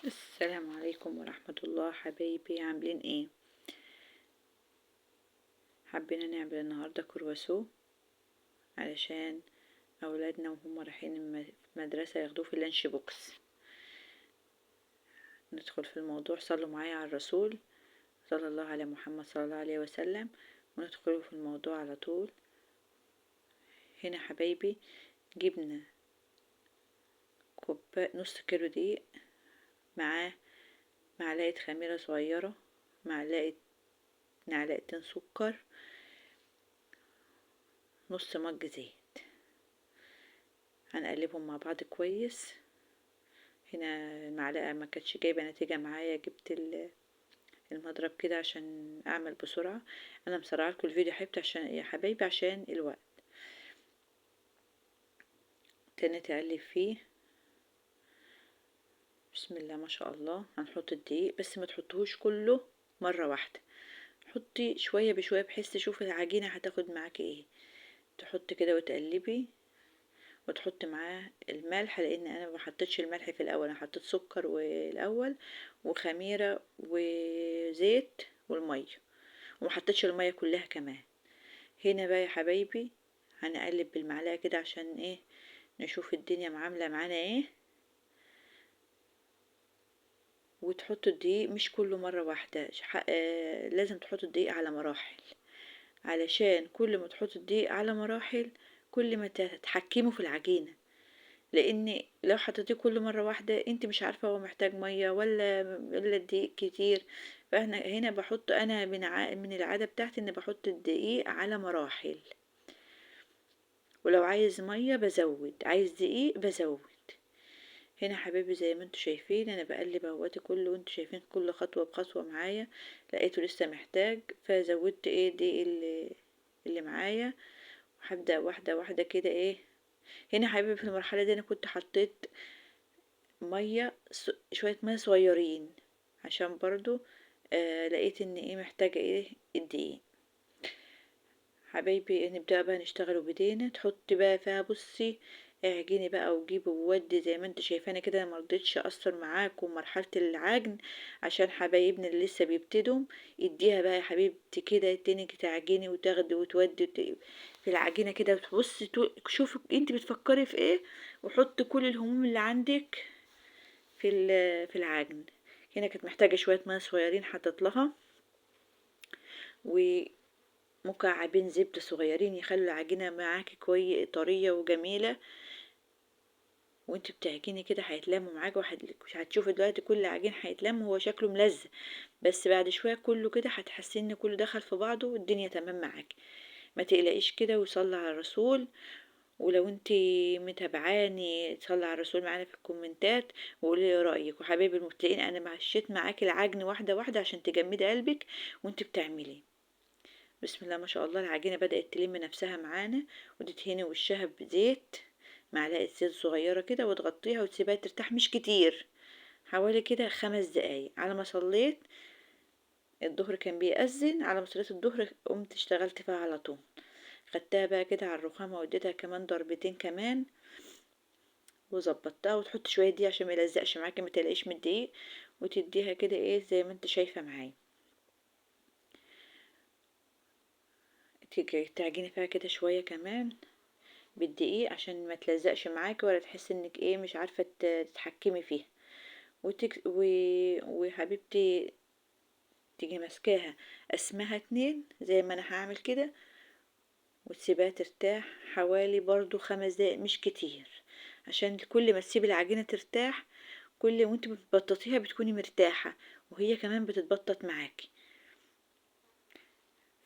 السلام عليكم ورحمة الله حبايبي، عاملين ايه؟ حبينا نعمل النهاردة كرواسو علشان اولادنا وهم رايحين المدرسة ياخدوه في اللانش بوكس. ندخل في الموضوع، صلوا معايا على الرسول صلى الله على محمد صلى الله عليه وسلم، وندخل في الموضوع على طول. هنا حبايبي جبنا نص كيلو دقيق، معاه معلقة خميرة صغيرة، معلقتين سكر، نص مج زيت. هنقلبهم مع بعض كويس. هنا المعلقة ما كانتش جايبة نتيجة معايا، جبت المضرب كده عشان اعمل بسرعة. انا مسرعه لكم الفيديو حبيبتي عشان يا حبايبي عشان الوقت. تاني تقلب فيه، بسم الله ما شاء الله. هنحط الدقيق بس ما تحطوهوش كله مرة واحدة، حطي شوية بشوية بحيث تشوفي العجينة هتاخد معاكي ايه. تحط كده وتقلبي، وتحط معاه الملح، لان انا ما حطيتش الملح في الاول، انا حطيت سكر والاول وخميره وزيت والميه، وما حطيتش الميه كلها كمان. هنا بقى يا حبايبي هنقلب بالمعلقه كده عشان ايه، نشوف الدنيا عامله معانا ايه. وتحطوا الدقيق مش كله مره واحده، لازم تحطوا الدقيق على مراحل، علشان كل ما تحطوا الدقيق على مراحل كل ما تتحكموا في العجينه. لان لو حطيتيه كل مره واحده انت مش عارفه هو محتاج ميه ولا الدقيق كتير. فاحنا هنا بحط انا من العاده بتاعتي ان بحط الدقيق على مراحل، ولو عايز ميه بزود، عايز دقيق بزود. هنا حبايبي زي ما انتوا شايفين انا بقلب اهواتي كله، وانتوا شايفين كل خطوه بخطوه معايا. لقيته لسه محتاج فزودت ايه الدقيق اللي معايا، وهبدأ واحده واحده كده ايه. هنا حبايبي في المرحله دي انا كنت حطيت ميه، شويه ميه صغيرين، عشان برضو لقيت ان ايه محتاجه ايه الدقيق. حبايبي نبدأ بقى نشتغل بايدينا. تحطي بقى فيها، بصي اعجني بقى وجيبي وودي زي ما انت شايفاني كده. انا مرضتش اقصر معاكم مرحله العجن عشان حبايبنا اللي لسه بيبتدوا. اديها بقى يا حبيبتي كده تاني تعجني وتاخدي وتودي في العجينه كده. بتبصي شوفي انت بتفكري في ايه، وحطي كل الهموم اللي عندك في العجن. هنا كانت محتاجة شوية ميه صغيرين حطيت لها، ومكعبين زبدة صغيرين يخلوا العجينة معاكي كويس طرية وجميلة. وانت بتعجني كده هيتلموا معاكي، هتشوفي دلوقتي كل عجين هيتلم، هو شكله ملزق، بس بعد شوية كله كده هتحسي ان كله دخل في بعضه والدنيا تمام معاكي. ما تقلقيش كده، وصلي على الرسول. ولو انت متابعاني صلي على الرسول معانا في الكومنتات وقولي لي رايك. وحبايبي المبتدئين انا مشيت معاكي العجن واحده واحده عشان تجمدي قلبك وانت بتعملي. بسم الله ما شاء الله العجينه بدات تلم نفسها معانا، وتدهني وشها بزيت، معلقه زيت صغيره كده، وتغطيها وتسيبها ترتاح مش كتير، حوالي كده 5 دقايق. على ما صليت الظهر كان بيأذن، على ما صليت الظهر قمت اشتغلت فيها على طول. خدتها بقى كده على الرخامة واديتها كمان ضربتين كمان وظبطتها. وتحط شوية دي عشان ما يلزقش معاكي، ما تقلقيش من الدقيق. وتديها كده ايه زي ما انت شايفة معايا. تيجي تعجني فيها كده شوية كمان بالدقيق عشان ما تلزقش معاكي ولا تحسي انك ايه مش عارفة تتحكمي فيها. وحبيبتي تيجي ماسكاها قسمها 2 زي ما انا هعمل كده، وتسيبها ترتاح حوالي برضو 5 دقايق مش كتير، عشان كل ما تسيبي العجينة ترتاح كل وانت بتبططيها بتكوني مرتاحة، وهي كمان بتتبطط معاكي.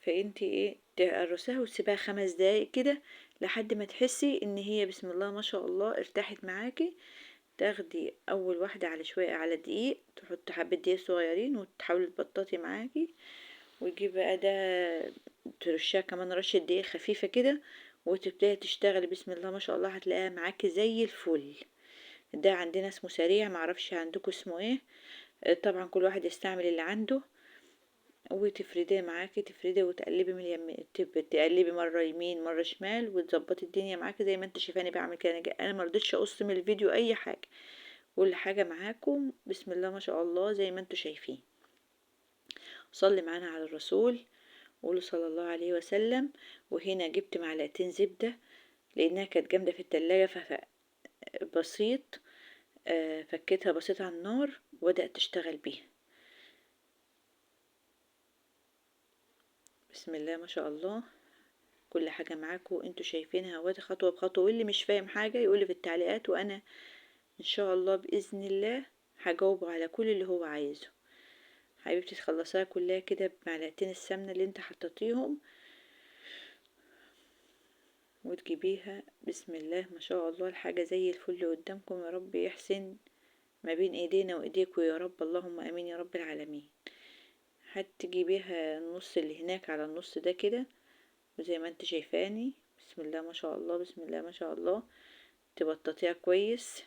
فانت ايه تقرصيها وتسيبها 5 دقايق كده لحد ما تحسي ان هي بسم الله ما شاء الله ارتاحت معاكي. تاخدي اول واحدة على شوية على دقيق، تحطي حبة دقيق صغيرين وتحاولي تبططي معاكي. وتجيب بقى ده ترشها كمان رشة دقيق خفيفة كده، وتبدأي تشتغلي بسم الله ما شاء الله هتلاقيها معاكي زي الفل. ده عندنا اسمه سريع، معرفش عندكم اسمه ايه. طبعا كل واحد يستعمل اللي عنده. وتفرديه معاكي، تفردي وتقلبي من اليمين، تقلبي مرة يمين مرة شمال، وتظبطي الدنيا معاكي زي ما انت شايفاني بعمل كده. انا مرضتش اقص من الفيديو اي حاجة، كل حاجة معاكم بسم الله ما شاء الله زي ما انتوا شايفين. صلي معانا على الرسول، قولوا صلى الله عليه وسلم. وهنا جبت معلقتين زبدة لانها كانت جامدة في التلاجة بسيط، فكيتها بسيط على النار وبدأت تشتغل بيها. بسم الله ما شاء الله. كل حاجة معاكم انتوا شايفينها وادي خطوة بخطوة، واللي مش فاهم حاجة يقولي في التعليقات، وانا ان شاء الله بإذن الله هجاوبه على كل اللي هو عايزه. حبيبتي تخلصيها كلها كده بمعلقتين السمنة اللي انت حطيتيهم، وتجيبيها بسم الله ما شاء الله الحاجة زي الفل قدامكم. يا رب يحسن ما بين ايدينا وايديكم يا رب، اللهم امين يا رب العالمين. هتجيبيها النص اللي هناك على النص ده كده، وزي ما انت شايفاني بسم الله ما شاء الله بسم الله ما شاء الله تبططيها كويس.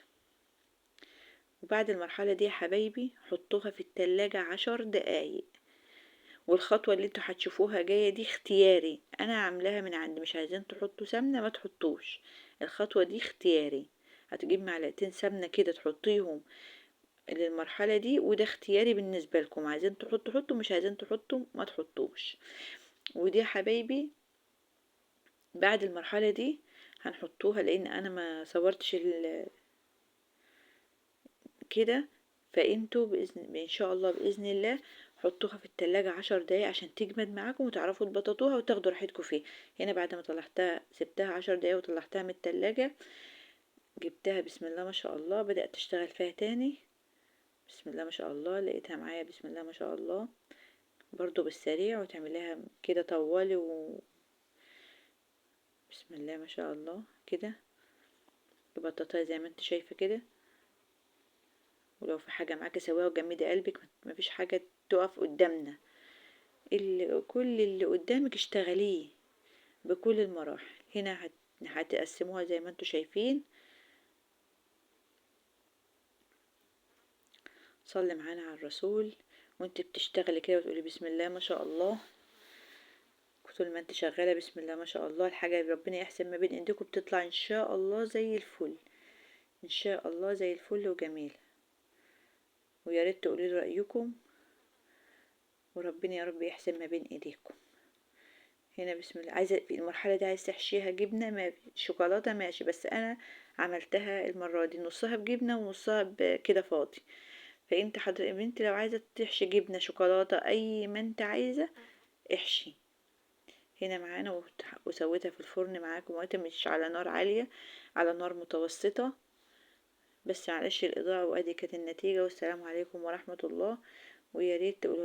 وبعد المرحلة دي يا حبايبي حطوها في التلاجة 10 دقايق. والخطوة اللي انتوا هتشوفوها جاية دي اختياري، انا عاملاها من عندي، مش عايزين تحطوا سمنة ما تحطوش، الخطوة دي اختياري. هتجيب معلقتين سمنة كده تحطيهم للمرحلة دي، وده اختياري بالنسبة لكم، عايزين تحطوا حطوا، مش عايزين تحطوا ما تحطوش. ودي يا حبايبي بعد المرحلة دي هنحطوها، لان انا ما صورتش كده. فانتوا ان شاء الله باذن الله حطوها في التلاجة 10 دقايق عشان تجمد معاكم وتعرفوا تبططوها وتاخدوا راحتكم فيها. هنا بعد ما طلعتها سبتها 10 دقايق وطلعتها من التلاجة، جبتها بسم الله ما شاء الله بدأت تشتغل فيها تاني. بسم الله ما شاء الله لقيتها معايا بسم الله ما شاء الله برضو بالسريع، وتعمليها كده طوالي بسم الله ما شاء الله كده تبططيها زي ما انت شايفة كده. ولو في حاجة معاكي سويها وجمدي قلبك، مفيش حاجة تقف قدامنا، كل اللي قدامك اشتغليه بكل المراحل. هنا هتقسموها زي ما انتوا شايفين. صلي معانا على الرسول وانت بتشتغلي كده وتقولي بسم الله ما شاء الله. طول ما انت شغالة بسم الله ما شاء الله الحاجة اللي ربنا يحسن ما بين ايديكم بتطلع ان شاء الله زي الفل، ان شاء الله زي الفل وجميلة. ويا ريت تقولي لي رأيكم، وربنا يا رب يحسن ما بين ايديكم. هنا بسم الله عايزة في المرحلة دي عايز تحشيها جبنة ما شوكولاتة ماشي، بس انا عملتها المرة دي نصها بجبنة ونصها كده فاضي. فانت حضرتك انت لو عايزة تحشي جبنة شوكولاتة اي ما انت عايزة احشي. هنا معانا وسويتها في الفرن معاكم، وقت مش على نار عالية، على نار متوسطة بس معلش الإضاءة. وادي كانت النتيجة، والسلام عليكم ورحمة الله. ويا ريت تقولوا